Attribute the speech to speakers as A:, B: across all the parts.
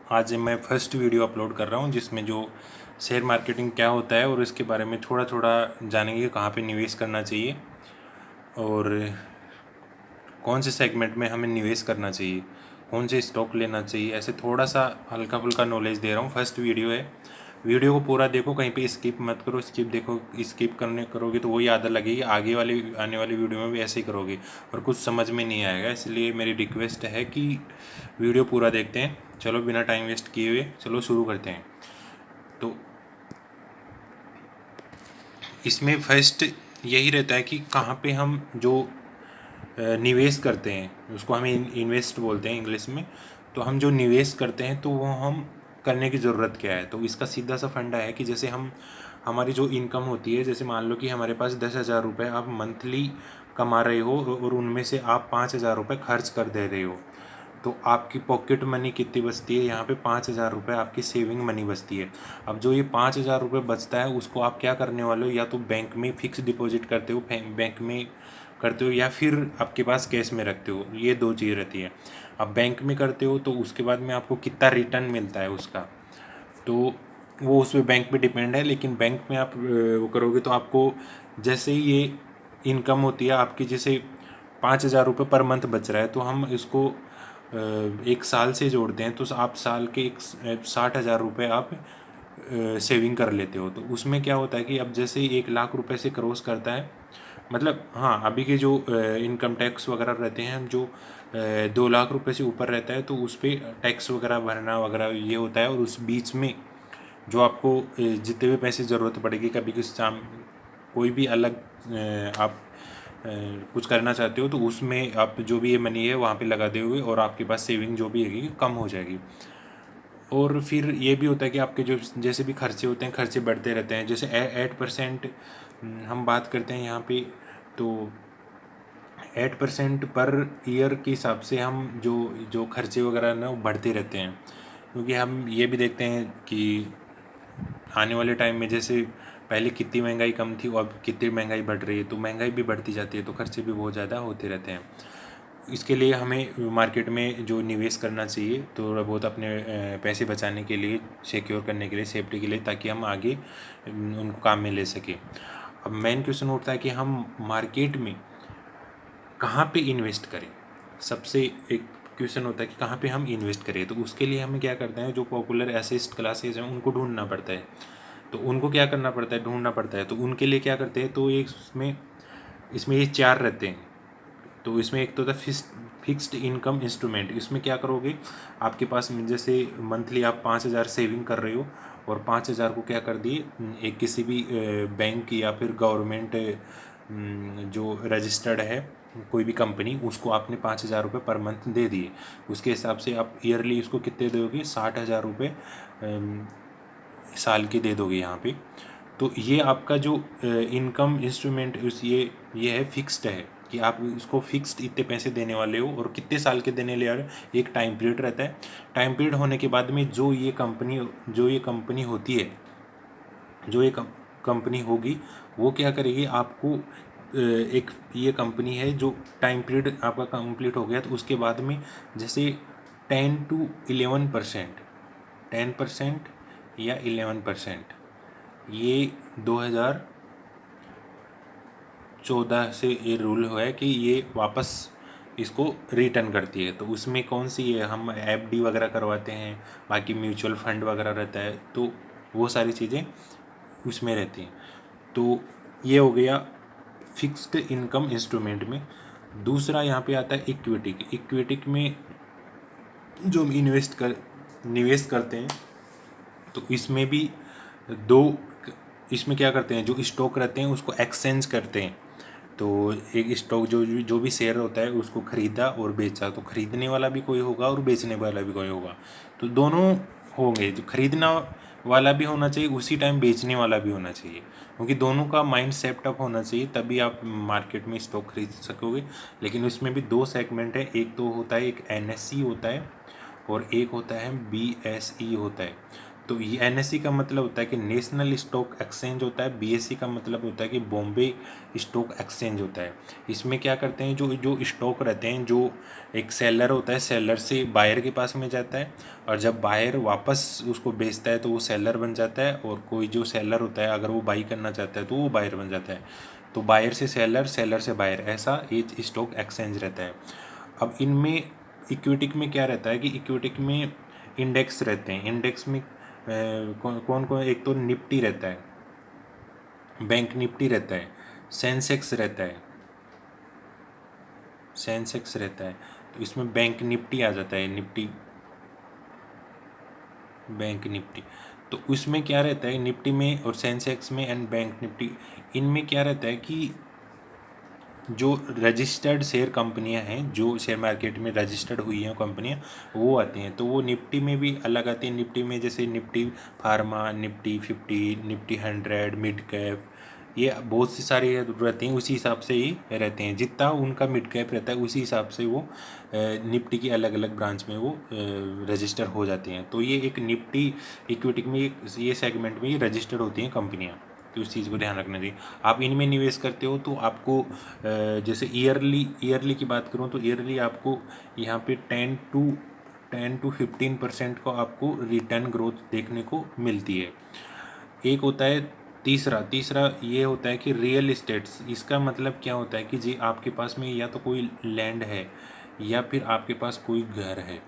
A: आज मैं first video upload कर रहा हूँ जिसमें जो शेयर मार्केटिंग क्या होता है और इसके बारे में थोड़ा थोड़ा जानेंगे कहाँ पे निवेश करना चाहिए और कौन से सेगमेंट में हमें निवेश करना चाहिए, कौन से स्टॉक लेना चाहिए। ऐसे थोड़ा सा हल्का फुल्का नॉलेज दे रहा हूँ। फर्स्ट वीडियो है, वीडियो को पूरा देखो, कहीं पे स्किप मत करो। स्किप करोगे तो वही आदत लगेगी, आगे वाले आने वाली वीडियो में भी ऐसे ही करोगे और कुछ समझ में नहीं आएगा। इसलिए मेरी रिक्वेस्ट है कि वीडियो पूरा देखते हैं। चलो बिना टाइम वेस्ट किए हुए चलो शुरू करते हैं। तो इसमें फर्स्ट यही रहता है कि कहाँ पे हम जो निवेश करते हैं उसको हम इन्वेस्ट बोलते हैं इंग्लिश में। तो हम जो निवेश करते हैं तो वो हम करने की ज़रूरत क्या है। तो इसका सीधा सा फंडा है कि जैसे हमारी जो इनकम होती है, जैसे मान लो कि हमारे पास 10,000 रुपये आप मंथली कमा रहे हो और उनमें से आप 5,000 रुपये खर्च कर दे रहे हो, तो आपकी पॉकेट मनी कितनी बचती है। यहाँ पे 5,000 रुपये आपकी सेविंग मनी बचती है। अब जो ये 5,000 रुपये बचता है उसको आप क्या करने वाले हो, या तो बैंक में फिक्स डिपॉजिट करते हो, बैंक में करते हो, या फिर आपके पास कैश में रखते हो। ये दो चीज़ रहती है। अब बैंक में करते हो तो उसके बाद में आपको कितना रिटर्न मिलता है उसका, तो वो उस पर बैंक पे डिपेंड है। लेकिन बैंक में आप वो करोगे तो आपको जैसे ही ये इनकम होती है आपकी, जैसे 5,000 रुपये पर मंथ बच रहा है, तो हम इसको एक साल से जोड़ते हैं तो आप साल के 60,000 रुपये आप सेविंग कर लेते हो। तो उसमें क्या होता है कि अब जैसे ही 1,00,000 रुपये से क्रॉस करता है, मतलब हाँ, अभी के जो इनकम टैक्स वगैरह रहते हैं, जो 2,00,000 रुपये से ऊपर रहता है तो उस पर टैक्स वगैरह भरना वगैरह ये होता है। और उस बीच में जो आपको जितने भी पैसे ज़रूरत पड़ेगी, कभी किसी शाम कोई भी अलग आप कुछ करना चाहते हो तो उसमें आप जो भी ये मनी है वहाँ पे लगा दोगे और आपके पास सेविंग जो भी है कम हो जाएगी। और फिर ये भी होता है कि आपके जो जैसे भी खर्चे होते हैं, खर्चे बढ़ते रहते हैं। जैसे 8% हम बात करते हैं यहाँ पे, तो 8% पर ईयर के हिसाब से हम जो जो खर्चे वगैरह ना वो बढ़ते रहते हैं। क्योंकि हम ये भी देखते हैं कि आने वाले टाइम में जैसे पहले कितनी महंगाई कम थी और अब कितनी महंगाई बढ़ रही है, तो महंगाई भी बढ़ती जाती है, तो खर्चे भी बहुत ज़्यादा होते रहते हैं। इसके लिए हमें मार्केट में जो निवेश करना चाहिए थोड़ा बहुत अपने पैसे बचाने के लिए, सिक्योर करने के लिए, सेफ्टी के लिए, ताकि हम आगे उनको काम में ले सकें। अब मेन क्वेश्चन उठता है कि हम मार्केट में कहाँ पे इन्वेस्ट करें। सबसे एक क्वेश्चन होता है कि कहाँ पे हम इन्वेस्ट करें। तो उसके लिए हमें क्या करते हैं, जो पॉपुलर एसेट क्लासेज हैं उनको ढूंढना पड़ता है। तो उनको क्या करना पड़ता है, ढूंढना पड़ता है। तो उनके लिए क्या करते हैं, तो एक इसमें ये 4 रहते हैं। तो इसमें एक तो था फिक्स्ड इनकम इंस्ट्रूमेंट। इसमें क्या करोगे, आपके पास जैसे मंथली आप 5,000 सेविंग कर रहे हो और 5,000 को क्या कर दिए, एक किसी भी बैंक या फिर गवर्नमेंट जो रजिस्टर्ड है कोई भी कंपनी, उसको आपने 5,000 रुपये पर मंथ दे दिए। उसके हिसाब से आप ईयरली उसको कितने दोगे, 60,000 रुपये साल के दे दोगे यहाँ पे। तो ये आपका जो इनकम इंस्ट्रूमेंट ये है, फिक्स्ड है कि आप इसको फिक्स्ड इतने पैसे देने वाले हो और कितने साल के देने वाले हो। एक टाइम पीरियड रहता है। टाइम पीरियड होने के बाद में जो ये कंपनी होती है, जो ये कंपनी होगी, वो क्या करेगी, आपको एक ये कंपनी है जो टाइम पीरियड आपका कंप्लीट हो गया तो उसके बाद में जैसे 10 to 11%, 10% या 11%, ये 2014 से ये रूल हुआ है कि ये वापस इसको रिटर्न करती है। तो उसमें कौन सी है, हम एफडी वगैरह करवाते हैं, बाकी म्यूचुअल फंड वगैरह रहता है, तो वो सारी चीज़ें उसमें रहती हैं। तो ये हो गया फिक्स्ड इनकम इंस्ट्रूमेंट में। दूसरा यहाँ पे आता है इक्विटी। इक्विटी में जो हम निवेश करते हैं, तो इसमें भी दो, इसमें क्या करते हैं, जो स्टॉक रहते हैं उसको एक्सचेंज करते हैं। तो एक स्टॉक जो भी शेयर होता है उसको खरीदा और बेचा, तो खरीदने वाला भी कोई होगा और बेचने वाला भी कोई होगा। तो दोनों होंगे, जो खरीदना वाला भी होना चाहिए उसी टाइम बेचने वाला भी होना चाहिए, क्योंकि दोनों का माइंड सेटअप होना चाहिए, तभी आप मार्केट में स्टॉक खरीद सकोगे। लेकिन उसमें भी दो सेगमेंट है, एक तो होता है एक एनएससी होता है और एक होता है बीएसई होता है। तो ये NSE का मतलब होता है कि नेशनल स्टॉक एक्सचेंज होता है, BSE का मतलब होता है कि बॉम्बे स्टॉक एक्सचेंज होता है। इसमें क्या करते हैं, जो जो स्टॉक रहते हैं, जो एक सेलर होता है, सेलर से बायर के पास में जाता है, और जब बायर वापस उसको बेचता है तो वो सेलर बन जाता है, और कोई जो सेलर होता है अगर वो बाई करना चाहता है तो वो बायर बन जाता है। तो बायर से सेलर, सेलर से बायर, ऐसा ये स्टॉक एक्सचेंज रहता है। अब इनमें इक्विटी में क्या रहता है कि इक्विटी में इंडेक्स रहते हैं। इंडेक्स में कौन कौन, एक तो निफ्टी रहता है, बैंक निफ्टी रहता है, सेंसेक्स रहता है, सेंसेक्स रहता है। तो इसमें बैंक निफ्टी आ जाता है, निफ्टी, बैंक निफ्टी। तो उसमें क्या रहता है निफ्टी में और सेंसेक्स में एंड बैंक निफ्टी, इनमें क्या रहता है कि जो रजिस्टर्ड शेयर कंपनियां हैं, जो शेयर मार्केट में रजिस्टर्ड हुई हैं कंपनियां, वो आती हैं। तो वो निफ्टी में भी अलग आती है। निफ्टी में जैसे Nifty pharma, Nifty 50, Nifty 100, mid cap, ये बहुत सी सारी रहती हैं। उसी हिसाब से ही रहते हैं, जितना उनका मिड कैप रहता है उसी हिसाब से वो निफ्टी की अलग अलग ब्रांच में वो रजिस्टर हो जाती हैं। तो ये एक निफ्टी इक्विटी में ये सेगमेंट में ये रजिस्टर्ड होती हैं कंपनियाँ। तो उस चीज़ को ध्यान रखना चाहिए। आप इनमें निवेश करते हो तो आपको जैसे ईयरली की बात करूँ तो ईयरली आपको यहाँ पे 10 to 15% को आपको रिटर्न ग्रोथ देखने को मिलती है। एक होता है तीसरा तीसरा ये होता है कि रियल इस्टेट्स। इसका मतलब क्या होता है कि जी आपके पास में या तो कोई लैंड है या फिर आपके पास कोई घर है,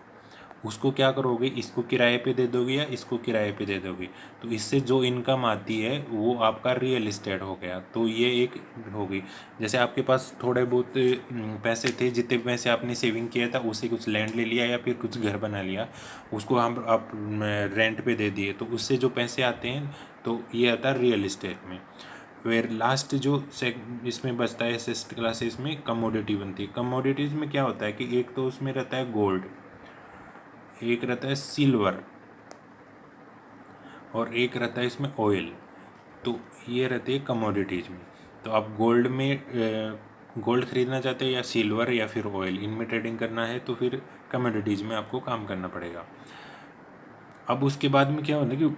A: उसको क्या करोगे, इसको किराए पे दे दोगे या इसको किराए पे दे दोगे, तो इससे जो इनकम आती है वो आपका रियल इस्टेट हो गया। तो ये एक हो गई। जैसे आपके पास थोड़े बहुत पैसे थे, जितने पैसे आपने सेविंग किया था उससे कुछ लैंड ले लिया या फिर कुछ घर बना लिया, उसको हम आप रेंट पे दे दिए, तो उससे जो पैसे आते हैं तो ये आता है रियल इस्टेट में। फिर लास्ट जो इसमें बचता है एसेट क्लासेस में कमोडिटी बनती है। कमोडिटीज़ में क्या होता है कि एक तो उसमें रहता है गोल्ड, एक रहता है सिल्वर, और एक रहता है इसमें ऑयल। तो ये रहती है कमोडिटीज़ में। तो आप गोल्ड में गोल्ड खरीदना चाहते हैं या सिल्वर या फिर ऑयल, इनमें ट्रेडिंग करना है तो फिर कमोडिटीज़ में आपको काम करना पड़ेगा। अब उसके बाद में क्या होता है कि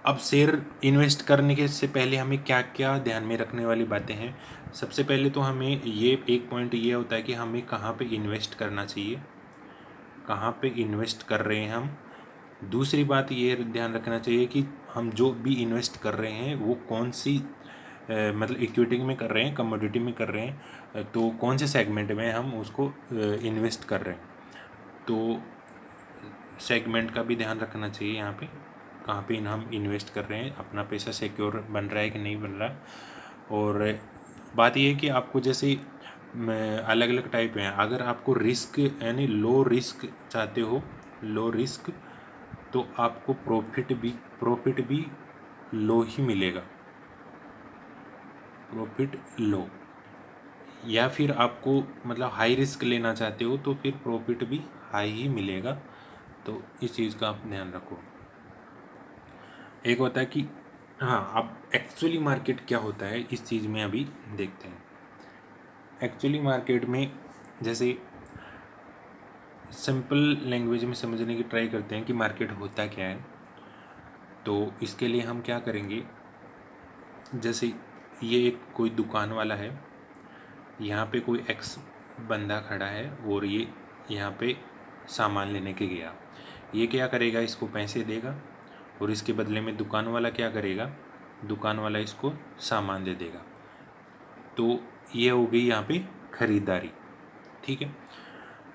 A: अब शेयर इन्वेस्ट करने के से पहले हमें क्या क्या ध्यान में रखने वाली बातें हैं। सबसे पहले तो हमें ये एक पॉइंट ये होता है कि हमें कहाँ पे इन्वेस्ट करना चाहिए, कहाँ पे इन्वेस्ट कर रहे हैं हम। दूसरी बात ये ध्यान रखना चाहिए कि हम जो भी इन्वेस्ट कर रहे हैं वो कौन सी मतलब इक्विटी में कर रहे हैं, कमोडिटी में कर रहे हैं, तो कौन से सेगमेंट में हम उसको इन्वेस्ट कर रहे हैं। तो सेगमेंट का भी ध्यान रखना चाहिए यहाँ पे, कहाँ पे हम इन्वेस्ट कर रहे हैं, अपना पैसा सिक्योर बन रहा है कि नहीं बन रहा। और बात ये है कि आपको जैसे अलग अलग टाइप हैं। अगर आपको रिस्क यानी लो रिस्क चाहते हो, लो रिस्क, तो आपको प्रॉफिट भी लो ही मिलेगा, प्रॉफिट लो। या फिर आपको मतलब हाई रिस्क लेना चाहते हो तो फिर प्रॉफिट भी हाई ही मिलेगा। तो इस चीज़ का आप ध्यान रखो। एक होता है कि हाँ, अब एक्चुअली मार्केट क्या होता है इस चीज़ में अभी देखते हैं। एक्चुअली मार्केट में जैसे सिंपल लैंग्वेज में समझने की ट्राई करते हैं कि मार्केट होता क्या है। तो इसके लिए हम क्या करेंगे, जैसे ये एक कोई दुकान वाला है, यहाँ पे कोई एक्स बंदा खड़ा है और ये यहाँ पे सामान लेने के गया। ये क्या करेगा, इसको पैसे देगा और इसके बदले में दुकान वाला क्या करेगा, दुकान वाला इसको सामान दे देगा। तो ये हो गई यहाँ पे ख़रीदारी, ठीक है।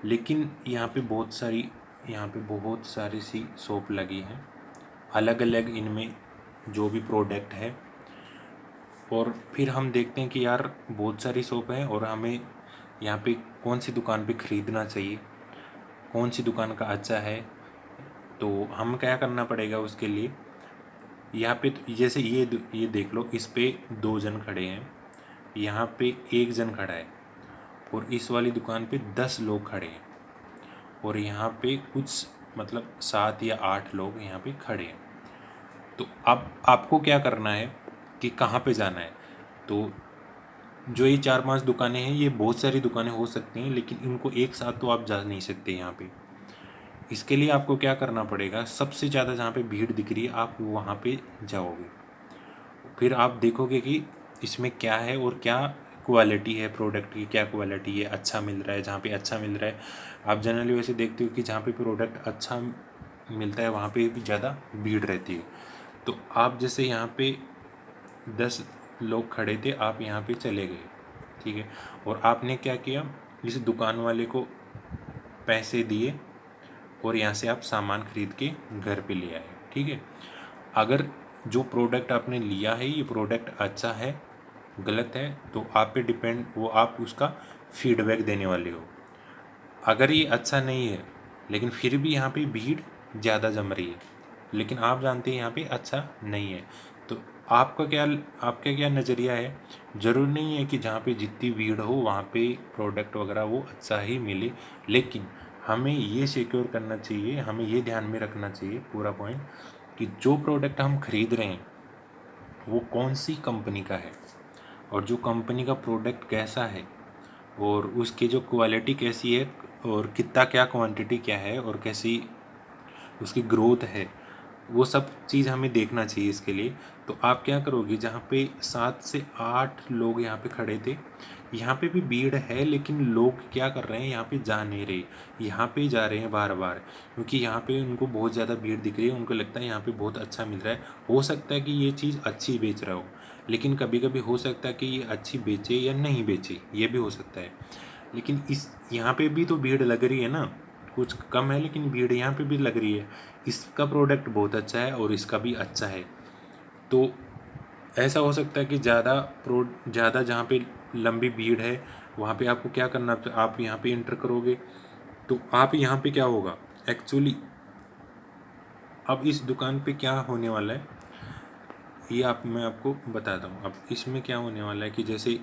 A: लेकिन यहाँ पे बहुत सारी सी शॉप लगी हैं, अलग अलग इनमें जो भी प्रोडक्ट है। और फिर हम देखते हैं कि यार बहुत सारी शॉप है और हमें यहाँ पे कौन सी दुकान पे ख़रीदना चाहिए, कौन सी दुकान का अच्छा है। तो हम क्या करना पड़ेगा उसके लिए, यहाँ पे तो जैसे ये देख लो, इस पे 2 जन खड़े हैं, यहाँ पे 1 जन खड़ा है, और इस वाली दुकान पे 10 लोग खड़े हैं, और यहाँ पे कुछ मतलब 7 या 8 लोग यहाँ पे खड़े हैं। तो अब आपको क्या करना है कि कहाँ पे जाना है। तो जो ये 4-5 दुकानें हैं, ये बहुत सारी दुकानें हो सकती हैं, लेकिन इनको एक साथ तो आप जा नहीं सकते। यहाँ पे इसके लिए आपको क्या करना पड़ेगा, सबसे ज़्यादा जहाँ पे भीड़ दिख रही है आप वहाँ पे जाओगे, फिर आप देखोगे कि इसमें क्या है और क्या क्वालिटी है, प्रोडक्ट की क्या क्वालिटी है, अच्छा मिल रहा है। जहाँ पे अच्छा मिल रहा है, आप जनरली वैसे देखते हो कि जहाँ पे प्रोडक्ट अच्छा मिलता है वहाँ पे भी ज़्यादा भीड़ रहती है। तो आप जैसे यहाँ पे 10 लोग खड़े थे, आप यहाँ पे चले गए, ठीक है, और आपने क्या किया, इस दुकान वाले को पैसे दिए और यहाँ से आप सामान खरीद के घर पे ले आए, ठीक है। अगर जो प्रोडक्ट आपने लिया है ये प्रोडक्ट अच्छा है गलत है तो आप पे डिपेंड, वो आप उसका फीडबैक देने वाले हो। अगर ये अच्छा नहीं है लेकिन फिर भी यहाँ पे भीड़ ज़्यादा जम रही है, लेकिन आप जानते हैं यहाँ पे अच्छा नहीं है, तो आपका क्या नज़रिया है। ज़रूर नहीं है कि जहाँ पे जितनी भीड़ हो वहाँ पे प्रोडक्ट वगैरह वो अच्छा ही मिले, लेकिन हमें ये सिक्योर करना चाहिए, हमें ये ध्यान में रखना चाहिए पूरा पॉइंट कि जो प्रोडक्ट हम खरीद रहे हैं वो कौन सी कंपनी का है और जो कंपनी का प्रोडक्ट कैसा है और उसकी जो क्वालिटी कैसी है और कितना क्या क्वांटिटी क्या है और कैसी उसकी ग्रोथ है, वो सब चीज़ हमें देखना चाहिए इसके लिए। तो आप क्या करोगे, जहाँ पे 7 से 8 लोग यहाँ पे खड़े थे, यहाँ पे भी भीड़ है लेकिन लोग क्या कर रहे हैं, यहाँ पे जा नहीं रहे, यहाँ पे जा रहे हैं बार बार, क्योंकि यहाँ पे उनको बहुत ज़्यादा भीड़ दिख रही है, उनको लगता है यहाँ पे बहुत अच्छा मिल रहा है। हो सकता है कि ये चीज़ अच्छी बेच रहा हो, लेकिन कभी कभी हो सकता है कि ये अच्छी बेचे या नहीं बेचे, ये भी हो सकता है। लेकिन इस यहाँ पे भी तो भीड़ लग रही है ना, कुछ कम है लेकिन भीड़ यहाँ पे भी लग रही है। इसका प्रोडक्ट बहुत अच्छा है और इसका भी अच्छा है, तो ऐसा हो सकता है कि ज़्यादा जहाँ पे लंबी भीड़ है वहाँ पे आपको क्या करना, आप यहाँ पे इंटर करोगे तो आप यहाँ पे क्या होगा एक्चुअली, अब इस दुकान पे क्या होने वाला है ये मैं आपको बताता हूँ। अब इसमें क्या होने वाला है कि जैसे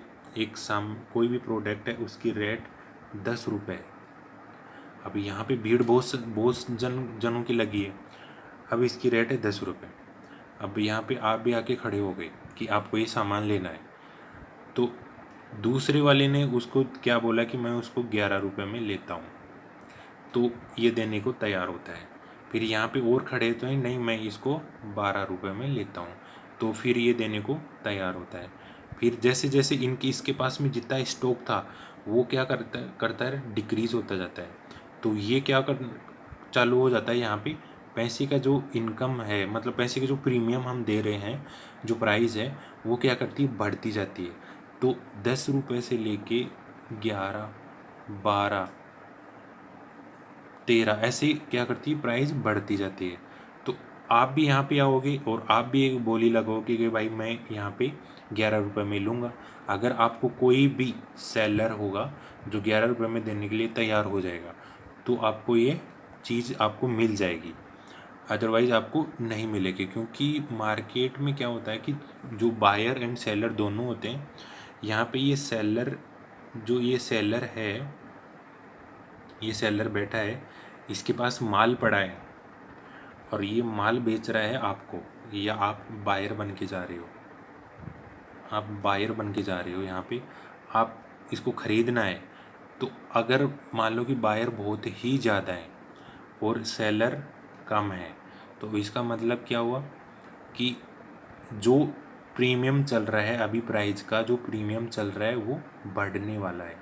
A: कोई भी प्रोडक्ट है उसकी रेट 10 रुपये है। अब यहाँ पे भीड़ बहुत जनों की लगी है, अब इसकी रेट है 10 रुपये। अब यहाँ पे आप भी आके खड़े हो गए कि आपको ये सामान लेना है, तो दूसरे वाले ने उसको क्या बोला कि मैं उसको 11 रुपये में लेता हूँ, तो ये देने को तैयार होता है। फिर यहाँ पे और खड़े तो हैं, नहीं मैं इसको 12 रुपये में लेता हूँ, तो फिर ये देने को तैयार होता है। फिर जैसे जैसे इसके पास में जितना स्टॉक था वो क्या करता है डिक्रीज़ होता जाता है, तो ये क्या कर चालू हो जाता है, यहाँ पे पैसे का जो इनकम है, मतलब पैसे का जो प्रीमियम हम दे रहे हैं, जो प्राइस है वो क्या करती है बढ़ती जाती है। तो 10 रुपये से लेके 11, 12, 13 ऐसे क्या करती है प्राइस बढ़ती जाती है। तो आप भी यहाँ पे आओगे और आप भी एक बोली लगोगे कि भाई मैं यहाँ पे 11 रुपये में लूँगा। अगर आपको कोई भी सेलर होगा जो 11 रुपये में देने के लिए तैयार हो जाएगा तो आपको ये चीज़ आपको मिल जाएगी, अदरवाइज़ आपको नहीं मिलेगी। क्योंकि मार्केट में क्या होता है कि जो बायर एंड सेलर दोनों होते हैं, यहाँ पे ये सेलर बैठा है, इसके पास माल पड़ा है और ये माल बेच रहा है आपको, या आप बायर बन के जा रहे हो, यहाँ पे आप इसको ख़रीदना है। तो अगर मान लो कि बायर बहुत ही ज़्यादा है और सेलर कम है, तो इसका मतलब क्या हुआ कि जो प्रीमियम चल रहा है अभी, प्राइस का जो प्रीमियम चल रहा है वो बढ़ने वाला है।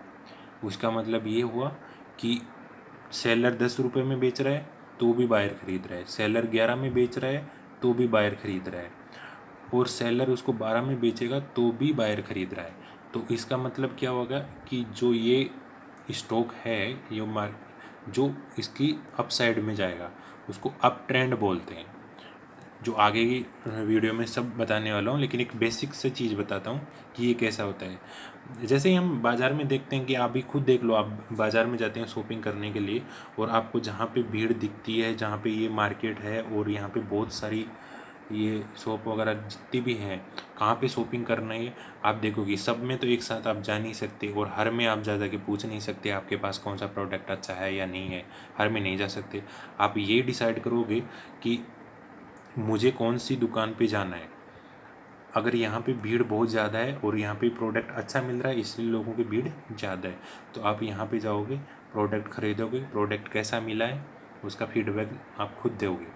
A: उसका मतलब ये हुआ कि सेलर 10 रुपये में बेच रहा है तो भी बायर ख़रीद रहा है, सेलर 11 में बेच रहा है तो भी बायर ख़रीद रहा है, और सेलर उसको 12 में बेचेगा तो भी बायर ख़रीद रहा है। तो इसका मतलब क्या होगा कि जो ये स्टॉक है, जो इसकी अप साइड में जाएगा उसको अप ट्रेंड बोलते हैं, जो आगे की वीडियो में सब बताने वाला हूँ, लेकिन एक बेसिक से चीज़ बताता हूँ कि ये कैसा होता है। जैसे ही हम बाज़ार में देखते हैं कि आप भी खुद देख लो, आप बाज़ार में जाते हैं शॉपिंग करने के लिए और आपको जहाँ पे भीड़ दिखती है, जहाँ पे ये मार्केट है और यहाँ पे बहुत सारी ये शॉप वगैरह जितनी भी हैं, कहाँ पे शॉपिंग करना है आप देखोगे, सब में तो एक साथ आप जा नहीं सकते और हर में आप जा के पूछ नहीं सकते आपके पास कौन सा प्रोडक्ट अच्छा है या नहीं है, हर में नहीं जा सकते। आप ये डिसाइड करोगे कि मुझे कौन सी दुकान पे जाना है। अगर यहाँ पे भीड़ बहुत ज़्यादा है और यहाँ पे प्रोडक्ट अच्छा मिल रहा है इसलिए लोगों की भीड़ ज़्यादा है, तो आप यहाँ पे जाओगे, प्रोडक्ट ख़रीदोगे, प्रोडक्ट कैसा मिला है उसका फीडबैक आप खुद दोगे।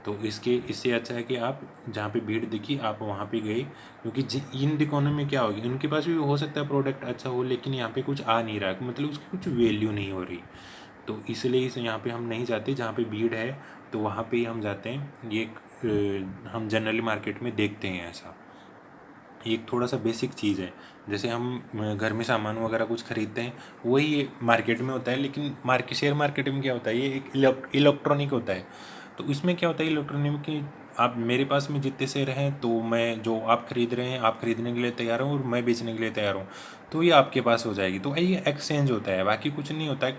A: तो इससे अच्छा है कि आप जहाँ पे भीड़ दिखी आप वहाँ पे गए, क्योंकि इन दुकानों में क्या होगी, उनके पास भी हो सकता है प्रोडक्ट अच्छा हो, लेकिन यहाँ पे कुछ आ नहीं रहा है, मतलब उसकी कुछ वैल्यू नहीं हो रही। तो इसलिए इस यहाँ पे हम नहीं जाते जहाँ पे भीड़ है, तो वहाँ पे ही हम जाते हैं। ये हम जनरली मार्केट में देखते हैं ऐसा। एक थोड़ा सा बेसिक चीज़ है, जैसे हम घर में सामान वगैरह कुछ खरीदते हैं, वही ये मार्केट में होता है। लेकिन शेयर मार्केट में क्या होता है, ये एक इलेक्ट्रॉनिक होता है। तो इसमें क्या होता है इलेक्ट्रॉनिक की, आप मेरे पास में जितने शेयर हैं, तो मैं जो आप खरीद रहे हैं, आप खरीदने के लिए तैयार हूँ और मैं बेचने के लिए तैयार हूँ, तो ये आपके पास हो जाएगी। तो ये एक्सचेंज होता है, बाकी कुछ नहीं होता है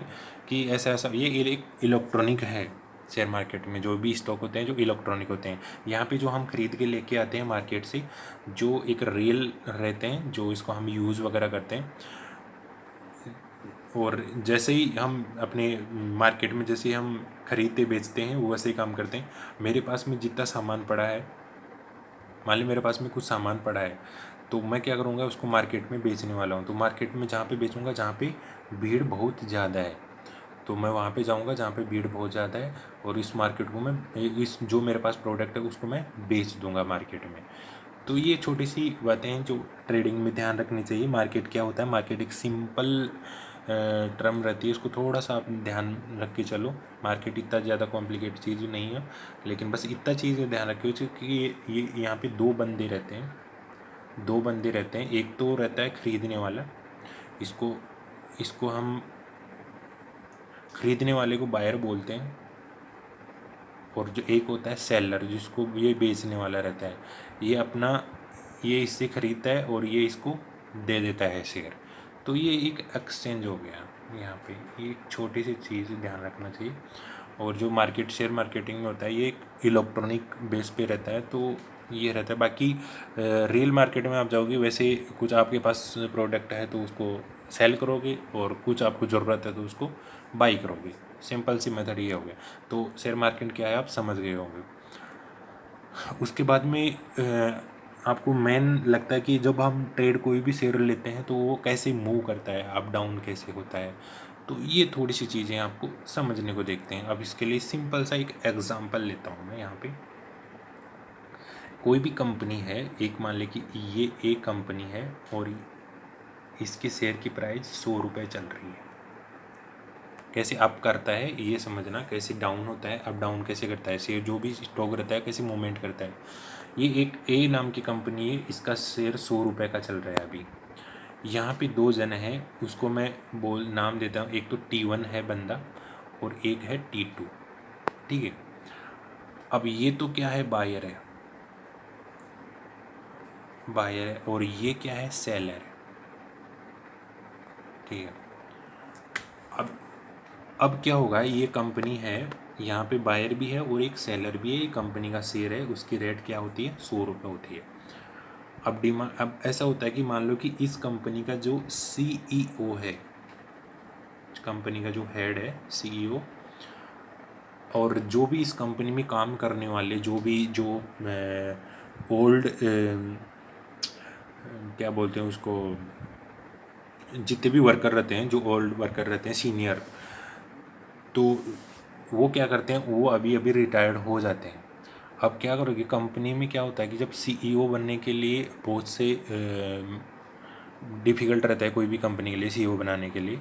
A: कि ऐसा ऐसा। ये एक इलेक्ट्रॉनिक है शेयर मार्केट में, जो भी स्टॉक होते हैं जो इलेक्ट्रॉनिक होते हैं। यहाँ पे जो हम खरीद के लेके आते हैं मार्केट से, जो एक रियल रहते हैं, जो इसको हम यूज़ वगैरह करते हैं, और जैसे ही हम अपने मार्केट में जैसे ही हम खरीदते बेचते हैं, वो वैसे ही काम करते हैं। मेरे पास में जितना सामान पड़ा है, मान ली मेरे पास में कुछ सामान पड़ा है, तो मैं क्या करूँगा, उसको मार्केट में बेचने वाला हूँ। तो मार्केट में जहाँ पे बेचूँगा, जहाँ पे भीड़ बहुत ज़्यादा है, तो मैं वहाँ पे जाऊँगा जहाँ पे भीड़ बहुत ज़्यादा है, और इस मार्केट को मैं इस जो मेरे पास प्रोडक्ट है उसको मैं बेच दूँगा मार्केट में। तो ये छोटी सी बातें हैं जो ट्रेडिंग में ध्यान रखनी चाहिए। मार्केट क्या होता है, मार्केट एक सिंपल टर्म रहती है, इसको थोड़ा सा आप ध्यान रख के चलो। मार्केट इतना ज़्यादा कॉम्प्लिकेटेड चीज़ नहीं है, लेकिन बस इतना चीज़ ध्यान रखिए कि ये यहाँ पे दो बंदे रहते हैं। एक तो रहता है खरीदने वाला, इसको इसको हम खरीदने वाले को बायर बोलते हैं, और जो एक होता है सेलर, जिसको ये बेचने वाला रहता है। ये इससे खरीदता है और ये इसको दे देता है शेयर। तो ये एक एक्सचेंज हो गया। यहाँ पे ये एक छोटी सी चीज़ ध्यान रखना चाहिए। और जो शेयर मार्केटिंग में होता है, ये एक इलेक्ट्रॉनिक बेस पे रहता है, तो ये रहता है। बाकी रियल मार्केट में आप जाओगे, वैसे कुछ आपके पास प्रोडक्ट है तो उसको सेल करोगे, और कुछ आपको ज़रूरत है तो उसको बाई करोगे। सिंपल सी मेथड ये हो गया। तो शेयर मार्केट क्या है आप समझ गए होंगे। उसके बाद में आपको मेन लगता है कि जब हम ट्रेड कोई भी शेयर लेते हैं तो वो कैसे मूव करता है, अप डाउन कैसे होता है। तो ये थोड़ी सी चीज़ें आपको समझने को देखते हैं। अब इसके लिए सिंपल सा एक एग्जांपल लेता हूँ मैं। यहाँ पे कोई भी कंपनी है, एक मान ले कि ये एक कंपनी है, और इसके शेयर की प्राइस 100 रुपये चल रही है। कैसे अप करता है ये समझना, कैसे डाउन होता है, अप डाउन कैसे करता है शेयर, जो भी स्टॉक रहता है कैसे मूवमेंट करता है। ये एक ए नाम की कंपनी है, इसका शेयर 100 रुपये का चल रहा है अभी। यहाँ पे दो जन हैं, उसको मैं नाम देता हूँ। एक तो T1 है बंदा, और एक है T2, ठीक है। अब ये तो क्या है, बायर है, और ये क्या है, सेलर है, ठीक है। अब क्या होगा, ये कंपनी है, यहाँ पे बायर भी है और एक सेलर भी है। ये कंपनी का शेयर है, उसकी रेट क्या होती है, 100 रुपये होती है। अब ऐसा होता है कि मान लो कि इस कंपनी का जो CEO है, कंपनी का जो हेड है CEO, और जो भी इस कंपनी में काम करने वाले, जो ओल्ड क्या बोलते हैं उसको, जितने भी वर्कर रहते हैं, जो ओल्ड वर्कर रहते हैं, सीनियर, तो वो क्या करते हैं, वो अभी अभी रिटायर्ड हो जाते हैं। अब क्या करोगे, कंपनी में क्या होता है कि जब CEO बनने के लिए बहुत से डिफ़िकल्ट रहता है कोई भी कंपनी के लिए CEO बनाने के लिए।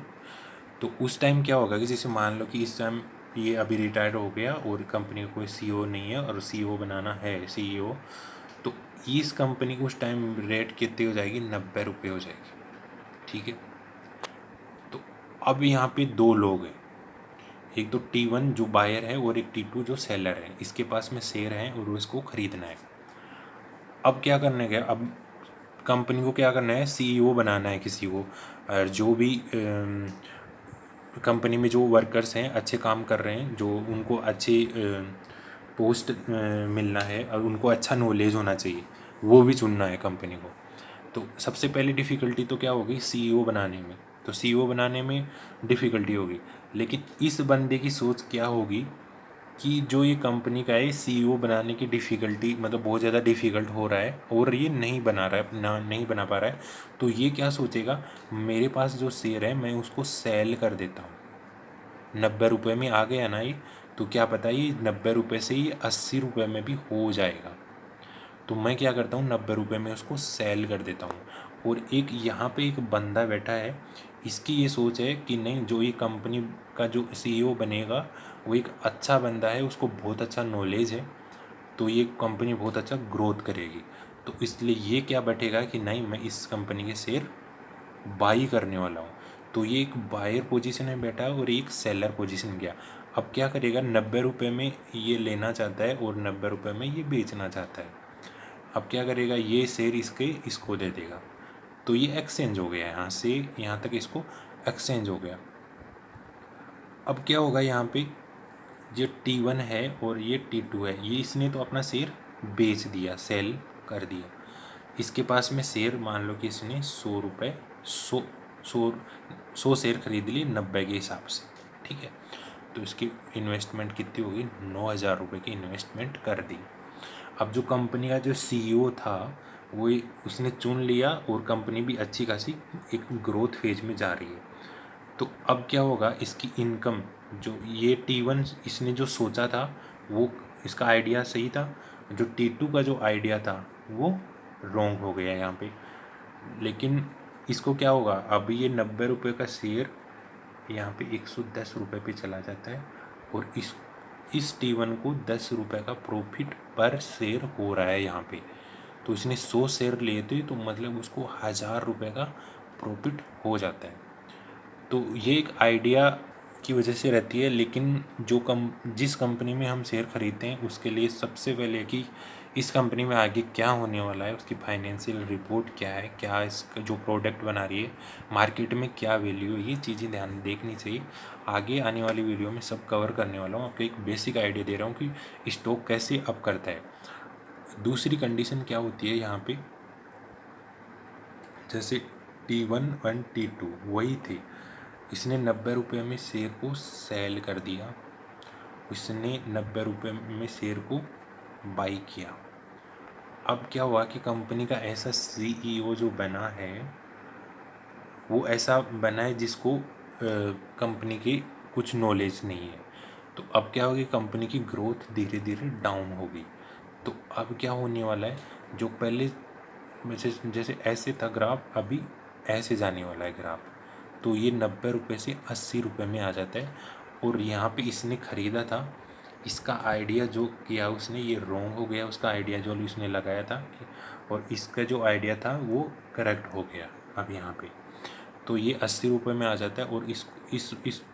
A: तो उस टाइम क्या होगा कि जैसे मान लो कि इस टाइम ये अभी रिटायर्ड हो गया और कंपनी का कोई CEO नहीं है, और CEO बनाना है CEO, तो इस कंपनी को उस टाइम रेट कितनी हो जाएगी, 90 रुपये हो जाएगी, ठीक है। तो अब यहाँ पे दो लोग हैं, एक तो T1 जो बायर है और एक T2 जो सेलर है। इसके पास में शेयर है और उसको खरीदना है। अब क्या करने का, अब कंपनी को क्या करना है, CEO बनाना है किसी को, और जो भी कंपनी में जो वर्कर्स हैं अच्छे काम कर रहे हैं, जो उनको अच्छी पोस्ट मिलना है, और उनको अच्छा नॉलेज होना चाहिए, वो भी चुनना है कंपनी को। तो सबसे पहली डिफ़िकल्टी तो क्या होगी, CEO बनाने में। तो CEO बनाने में डिफ़िकल्टी होगी, लेकिन इस बंदे की सोच क्या होगी कि जो ये कंपनी का है, CEO बनाने की डिफ़िकल्टी, मतलब बहुत ज़्यादा डिफ़िकल्ट हो रहा है और ये नहीं बना रहा है, नहीं बना पा रहा है। तो ये क्या सोचेगा, मेरे पास जो शेयर है मैं उसको सेल कर देता हूँ, 90 रुपये में आ गया ना ये, तो क्या पता ये 90 रुपये से ये 80 रुपये में भी हो जाएगा। तो मैं क्या करता हूँ, 90 रुपये में उसको सेल कर देता हूँ। और एक यहाँ पे एक बंदा बैठा है, इसकी ये सोच है कि नहीं, जो ये कंपनी का जो CEO बनेगा वो एक अच्छा बंदा है, उसको बहुत अच्छा नॉलेज है, तो ये कंपनी बहुत अच्छा ग्रोथ करेगी। तो इसलिए ये क्या बैठेगा कि नहीं, मैं इस कंपनी के शेयर बाई करने वाला हूँ। तो ये एक बायर पोजीशन में बैठा है और एक सेलर पोजीशन गया। अब क्या करेगा, 90 रुपये में ये लेना चाहता है और 90 रुपये में ये बेचना चाहता है। अब क्या करेगा, ये शेयर इसको दे देगा। तो ये एक्सचेंज हो गया, यहाँ से यहाँ तक इसको एक्सचेंज हो गया। अब क्या होगा, यहाँ पे जो T1 है और ये T2 है, ये इसने तो अपना शेयर बेच दिया, सेल कर दिया। इसके पास में शेयर, मान लो कि इसने 100 रुपये 100 शेयर खरीद लिए 90 के हिसाब से, ठीक है। तो इसकी इन्वेस्टमेंट कितनी होगी, 9,000 रुपये की इन्वेस्टमेंट कर दी। अब जो कंपनी का जो CEO था वो उसने चुन लिया और कंपनी भी अच्छी खासी एक ग्रोथ फेज में जा रही है। तो अब क्या होगा, इसकी इनकम जो ये T1 इसने जो सोचा था वो इसका आइडिया सही था, जो T2 का जो आइडिया था वो रॉन्ग हो गया यहाँ पे। लेकिन इसको क्या होगा, अभी ये 90 रुपये का शेयर यहाँ पे 110 रुपये पे चला जाता है और इस T1 को 10 रुपये का प्रॉफिट पर शेयर हो रहा है यहाँ पे। तो इसने 100 शेयर लिए थे, तो मतलब उसको 1,000 रुपये का प्रॉफिट हो जाता है। तो ये एक आइडिया की वजह से रहती है। लेकिन जिस कंपनी में हम शेयर खरीदते हैं उसके लिए सबसे पहले कि इस कंपनी में आगे क्या होने वाला है, उसकी फाइनेंशियल रिपोर्ट क्या है, क्या इसका जो प्रोडक्ट बना रही है मार्केट में क्या वैल्यू है, ये चीज़ें ध्यान देखनी चाहिए। आगे आने वाली वीडियो में सब कवर करने वाला हूँ, आपको एक बेसिक आइडिया दे रहा हूँ कि स्टॉक कैसे अप करता है। दूसरी कंडीशन क्या होती है यहाँ पे, जैसे T1 और T2 वही थे, इसने 90 रुपये में शेयर को सेल कर दिया, इसने 90 रुपये में शेयर को बाई किया। अब क्या हुआ कि कंपनी का ऐसा CEO जो बना है वो ऐसा बना है जिसको कंपनी की कुछ नॉलेज नहीं है। तो अब क्या होगी, कंपनी की ग्रोथ धीरे धीरे डाउन होगी। तो अब क्या होने वाला है, जो पहले जैसे ऐसे था ग्राफ, अभी ऐसे जाने वाला है ग्राफ। तो ये 90 रुपये से 80 रुपये में आ जाता है। और यहाँ पे इसने ख़रीदा था, इसका आइडिया जो किया उसने ये रॉन्ग हो गया, उसका आइडिया जो उसने लगाया था, और इसका जो आइडिया था वो करेक्ट हो गया अब यहाँ पे। तो ये 80 रुपये में आ जाता है और इस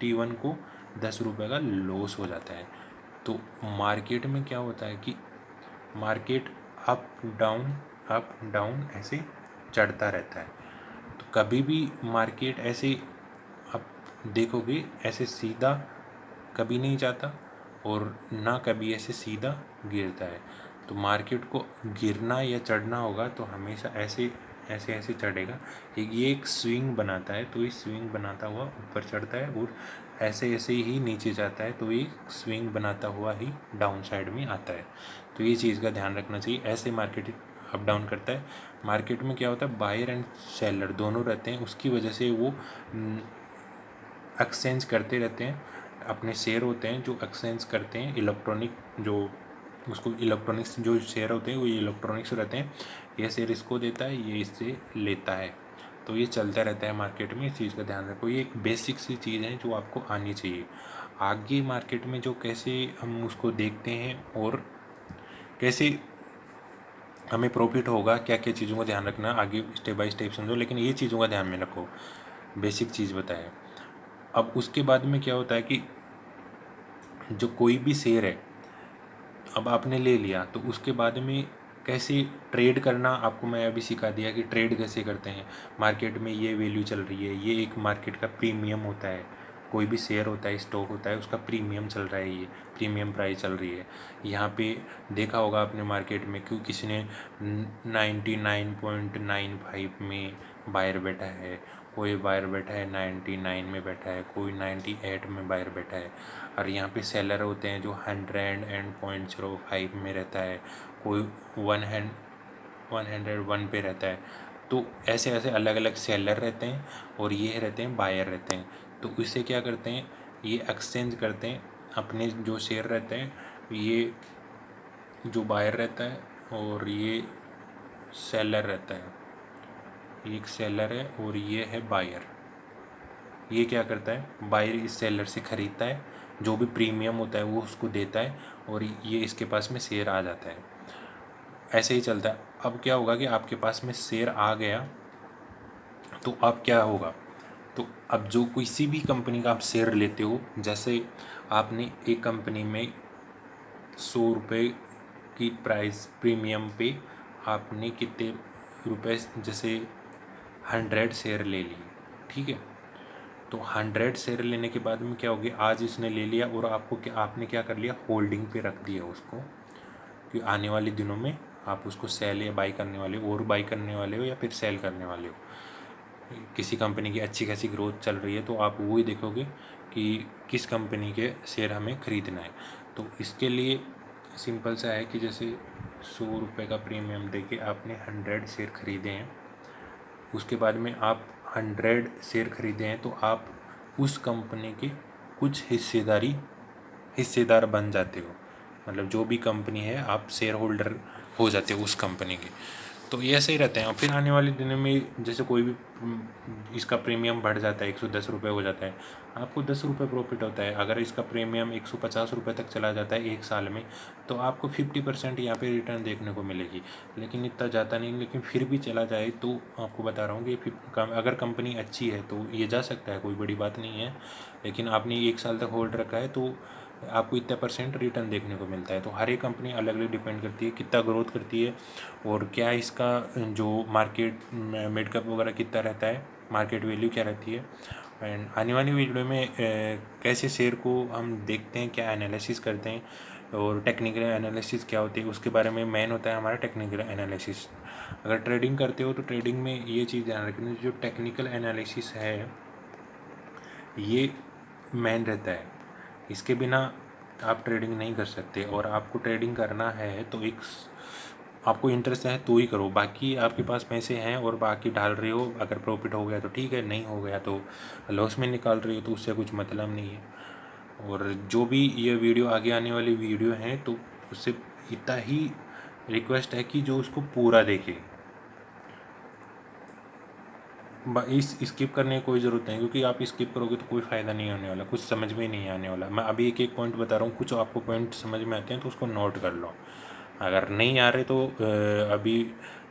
A: T1 को 10 रुपये का लॉस हो जाता है। तो मार्केट में क्या होता है कि मार्केट अप डाउन ऐसे चढ़ता रहता है। तो कभी भी मार्केट ऐसे आप देखोगे ऐसे सीधा कभी नहीं जाता और ना कभी ऐसे सीधा गिरता है। तो मार्केट को गिरना या चढ़ना होगा तो हमेशा ऐसे ऐसे ऐसे चढ़ेगा। ये एक स्विंग बनाता है, तो ये स्विंग बनाता हुआ ऊपर चढ़ता है और ऐसे ऐसे ही नीचे जाता है, तो ये स्विंग बनाता हुआ ही डाउन साइड में आता है। तो ये चीज़ का ध्यान रखना चाहिए। ऐसे मार्केट अप डाउन करता है। मार्केट में क्या होता है, बायर एंड सेलर दोनों रहते हैं, उसकी वजह से वो एक्सचेंज करते रहते हैं। अपने शेयर होते हैं जो एक्सचेंज करते हैं, इलेक्ट्रॉनिक जो उसको इलेक्ट्रॉनिक्स जो शेयर होते हैं वो इलेक्ट्रॉनिक्स रहते हैं। ये शेयर इसको देता है, ये इससे लेता है, तो ये चलता रहता है मार्केट में। इस चीज़ का ध्यान रखो, ये एक बेसिक सी चीज़ है जो आपको आनी चाहिए। आगे मार्केट में जो कैसे हम उसको देखते हैं और कैसे हमें प्रॉफिट होगा, क्या क्या चीज़ों का ध्यान रखना, आगे स्टेप बाय स्टेप समझो, लेकिन ये चीज़ों का ध्यान में रखो, बेसिक चीज़ बताए। अब उसके बाद में क्या होता है कि जो कोई भी शेयर है अब आपने ले लिया, तो उसके बाद में कैसे ट्रेड करना आपको मैं अभी सिखा दिया कि ट्रेड कैसे करते हैं। मार्केट में ये वैल्यू चल रही है, ये एक मार्केट का प्रीमियम होता है, कोई भी शेयर होता है, स्टॉक होता है, उसका प्रीमियम चल रहा है, ये प्रीमियम प्राइस चल रही है। यहाँ पे देखा होगा आपने मार्केट में क्यों किसी ने 99.95 में बायर बैठा है, कोई बायर बैठा है 99 में बैठा है, कोई 98 में बायर बैठा है। और यहाँ पे सेलर होते हैं जो 100.05 में रहता है, कोई 101 पे रहता है। तो ऐसे ऐसे अलग अलग सेलर रहते हैं और ये रहते हैं बायर रहते हैं। तो इसे क्या करते हैं, ये एक्सचेंज करते हैं अपने जो शेयर रहते हैं, ये जो बायर रहता है और ये सेलर रहता है। एक सेलर है और ये है बायर। ये क्या करता है, बायर इस सेलर से ख़रीदता है, जो भी प्रीमियम होता है वो उसको देता है और ये इसके पास में शेयर आ जाता है। ऐसे ही चलता है। अब क्या होगा कि आपके पास में शेयर आ गया तो अब क्या होगा, तो अब जो किसी भी कंपनी का आप शेयर लेते हो, जैसे आपने एक कंपनी में 100 रुपये की प्राइस प्रीमियम पे आपने कितने रुपए, जैसे 100 शेयर ले लिए, ठीक है। तो 100 शेयर लेने के बाद में क्या हो गया, आज इसने ले लिया और आपने क्या कर लिया, होल्डिंग पे रख दिया उसको, कि आने वाले दिनों में आप उसको सेल या बाई करने वाले हो, और बाई करने वाले हो या फिर सेल करने वाले हो। किसी कंपनी की अच्छी खासी ग्रोथ चल रही है तो आप वही देखोगे कि किस कंपनी के शेयर हमें ख़रीदना है। तो इसके लिए सिंपल सा है कि जैसे 100 रुपये का प्रीमियम देके आपने 100 शेयर ख़रीदे हैं, उसके बाद में आप 100 शेयर ख़रीदे हैं तो आप उस कंपनी के कुछ हिस्सेदार बन जाते हो। मतलब जो भी कंपनी है आप शेयर होल्डर हो जाते हो उस कंपनी के। तो ये ऐसे ही रहते हैं। और फिर आने वाले दिनों में जैसे कोई भी इसका प्रीमियम बढ़ जाता है, 110 रुपये हो जाता है, आपको 10 रुपये प्रॉफिट होता है। अगर इसका प्रीमियम 150 रुपये तक चला जाता है एक साल में, तो आपको 50% यहाँ पे रिटर्न देखने को मिलेगी। लेकिन इतना जाता नहीं, लेकिन फिर भी चला जाए तो आपको बता रहा हूँ कि अगर कंपनी अच्छी है तो ये जा सकता है, कोई बड़ी बात नहीं है। लेकिन आपने एक साल तक होल्ड रखा है तो आपको इतना % रिटर्न देखने को मिलता है। तो हर एक कंपनी अलग अलग डिपेंड करती है कितना ग्रोथ करती है और क्या इसका जो मार्केट मिडकैप वगैरह कितना रहता है, मार्केट वैल्यू क्या रहती है। एंड आने वाली वीडियो में कैसे शेयर को हम देखते हैं, क्या एनालिसिस करते हैं और टेक्निकल एनालिसिस क्या होती है, उसके बारे में मेन होता है हमारा टेक्निकल एनालिसिस। अगर ट्रेडिंग करते हो तो ट्रेडिंग में ये चीज़ ध्यान रखनी, जो टेक्निकल एनालिसिस है ये मेन रहता है। इसके बिना आप ट्रेडिंग नहीं कर सकते, और आपको ट्रेडिंग करना है तो आपको इंटरेस्ट है तो ही करो। बाकी आपके पास पैसे हैं और बाकी डाल रहे हो, अगर प्रॉफिट हो गया तो ठीक है, नहीं हो गया तो लॉस में निकाल रहे हो, तो उससे कुछ मतलब नहीं है। और जो भी ये वीडियो आगे आने वाली वीडियो हैं तो उससे इतना ही रिक्वेस्ट है कि जो उसको पूरा देखे, इस स्किप करने की कोई ज़रूरत नहीं, क्योंकि आप स्किप करोगे तो कोई फ़ायदा नहीं होने वाला, कुछ समझ में नहीं आने वाला। मैं अभी एक एक पॉइंट बता रहा हूँ, कुछ आपको पॉइंट समझ में आते हैं तो उसको नोट कर लो। अगर नहीं आ रहे तो अभी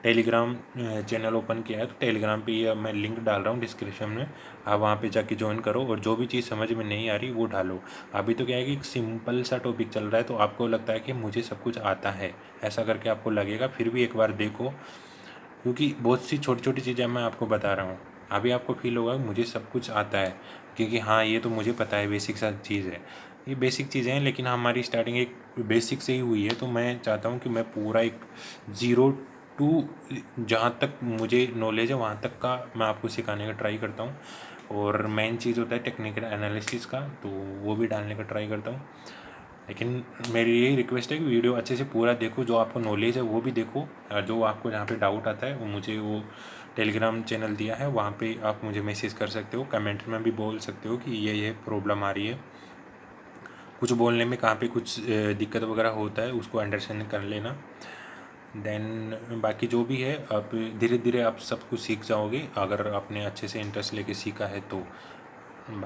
A: टेलीग्राम चैनल ओपन किया है, तो टेलीग्राम पे ये मैं लिंक डाल रहा हूँ डिस्क्रिप्शन में, आप वहाँ पे जाके ज्वाइन करो और जो भी चीज़ समझ में नहीं आ रही वो डालो। अभी तो क्या है कि एक सिंपल सा टॉपिक चल रहा है तो आपको लगता है कि मुझे सब कुछ आता है, ऐसा करके आपको लगेगा। फिर भी एक बार देखो, क्योंकि बहुत सी छोटी छोटी चीज़ें मैं आपको बता रहा हूँ, अभी आपको फील होगा मुझे सब कुछ आता है, क्योंकि हाँ ये तो मुझे पता है, बेसिक सा चीज़ है। ये बेसिक चीज़ें हैं, लेकिन हमारी स्टार्टिंग एक बेसिक से ही हुई है। तो मैं चाहता हूँ कि मैं पूरा एक 0 टू जहाँ तक मुझे नॉलेज है वहाँ तक का मैं आपको सिखाने का ट्राई करता हूँ। और मेन चीज़ होता है टेक्निकल एनालिसिस का, तो वो भी डालने का ट्राई करता हूँ। लेकिन मेरी यही रिक्वेस्ट है कि वीडियो अच्छे से पूरा देखो, जो आपको नॉलेज है वो भी देखो, जो आपको जहाँ पे डाउट आता है वो मुझे वो टेलीग्राम चैनल दिया है, वहाँ पे आप मुझे मैसेज कर सकते हो, कमेंट में भी बोल सकते हो कि ये प्रॉब्लम आ रही है, कुछ बोलने में कहाँ पे कुछ दिक्कत वगैरह होता है उसको अंडरस्टैंड कर लेना। देन बाकी जो भी है आप धीरे धीरे आप सब कुछ सीख जाओगे, अगर आपने अच्छे से इंटरेस्ट लेके सीखा है तो।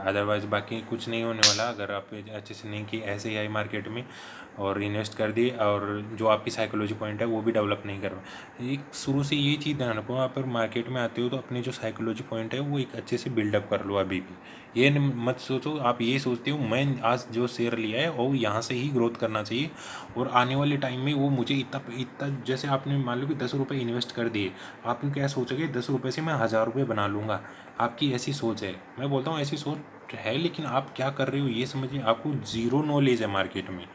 A: अदरवाइज़ बाकी कुछ नहीं होने वाला, अगर आप अच्छे से नहीं की, ऐसे ही आई मार्केट में और इन्वेस्ट कर दिए और जो आपकी साइकोलॉजी पॉइंट है वो भी डेवलप नहीं कर पाए। एक शुरू से ये चीज़ ध्यान रखो, आप मार्केट में आते हो तो अपनी जो साइकोलॉजी पॉइंट है वो एक अच्छे से बिल्डअप कर लो। अभी भी ये मत सोचो, आप ये सोचते हो मैं आज जो शेयर लिया है वो यहाँ से ही ग्रोथ करना चाहिए और आने वाले टाइम में वो मुझे इतना इतना, जैसे आपने मान लो कि 10 रुपये इन्वेस्ट कर दिए, आप क्या सोचोगे 10 रुपये से मैं 1000 रुपये बना लूँगा। आपकी ऐसी सोच है, मैं बोलता हूँ ऐसी सोच है, लेकिन आप क्या कर रहे हो ये समझिए। आपको ज़ीरो नॉलेज है मार्केट में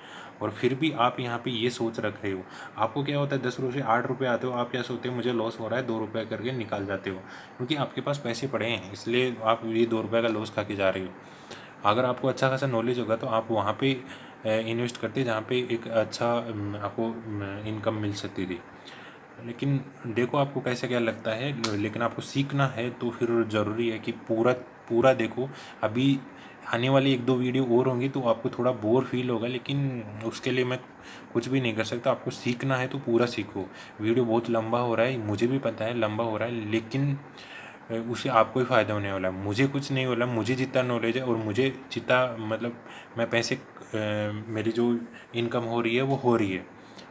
A: और फिर भी आप यहाँ पे ये सोच रख रहे हो। आपको क्या होता है 10 रुपये से 8 रुपये आते हो, आप क्या सोचते हो मुझे लॉस हो रहा है, 2 रुपये करके निकाल जाते हो, क्योंकि आपके पास पैसे पड़े हैं, इसलिए आप ये 2 रुपये का लॉस खा के जा रहे हो। अगर आपको अच्छा खासा नॉलेज होगा तो आप वहाँ पे इन्वेस्ट करते जहाँ पे एक अच्छा आपको इनकम मिल सकती थी। लेकिन देखो आपको कैसे क्या लगता है, लेकिन आपको सीखना है तो फिर ज़रूरी है कि पूरा पूरा देखो। अभी आने वाली 1-2 वीडियो और होंगी तो आपको थोड़ा बोर फील होगा, लेकिन उसके लिए मैं कुछ भी नहीं कर सकता। आपको सीखना है तो पूरा सीखो। वीडियो बहुत लंबा हो रहा है, मुझे भी पता है लंबा हो रहा है, लेकिन उससे आपको ही फ़ायदा होने वाला है। मुझे कुछ नहीं होला, मुझे जितना नॉलेज है और मुझे जितना मतलब मैं पैसे मेरी जो इनकम हो रही है वो हो रही है,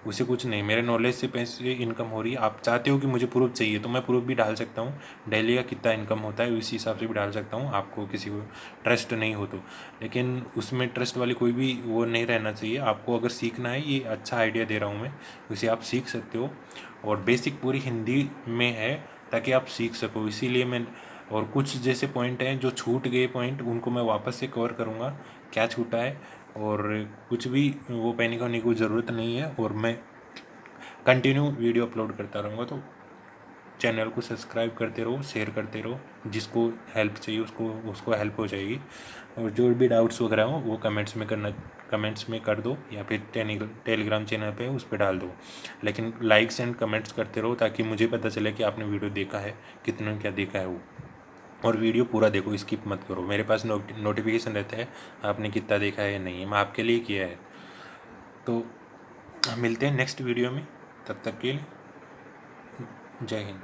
A: उससे कुछ नहीं। मेरे नॉलेज से पैसे इनकम हो रही है। आप चाहते हो कि मुझे प्रूफ चाहिए तो मैं प्रूफ भी डाल सकता हूँ, डेली का कितना इनकम होता है उसी हिसाब से भी डाल सकता हूँ, आपको किसी को ट्रस्ट नहीं हो तो। लेकिन उसमें ट्रस्ट वाली कोई भी वो नहीं रहना चाहिए। आपको अगर सीखना है, ये अच्छा आइडिया दे रहा हूँ मैं, उसे आप सीख सकते हो। और बेसिक पूरी हिंदी में है ताकि आप सीख सको, इसीलिए मैं। और कुछ जैसे पॉइंट हैं जो छूट गए पॉइंट, उनको मैं वापस से कवर करूँगा, क्या छूटा है। और कुछ भी वो पैनिक होने की ज़रूरत नहीं है, और मैं कंटिन्यू वीडियो अपलोड करता रहूँगा। तो चैनल को सब्सक्राइब करते रहो, शेयर करते रहो, जिसको हेल्प चाहिए उसको हेल्प हो जाएगी। और जो भी डाउट्स वगैरह हो वो कमेंट्स में कर दो, या फिर टेलीग्राम चैनल पे उस पर डाल दो। लेकिन लाइक्स एंड कमेंट्स करते रहो ताकि मुझे पता चले कि आपने वीडियो देखा है, कितने क्या देखा है वो। और वीडियो पूरा देखो, स्किप मत करो। मेरे पास नोटिफिकेशन रहता है आपने कितना देखा है या नहीं है, मैं आपके लिए किया है। तो मिलते हैं नेक्स्ट वीडियो में, तब तक के लिए जय हिंद।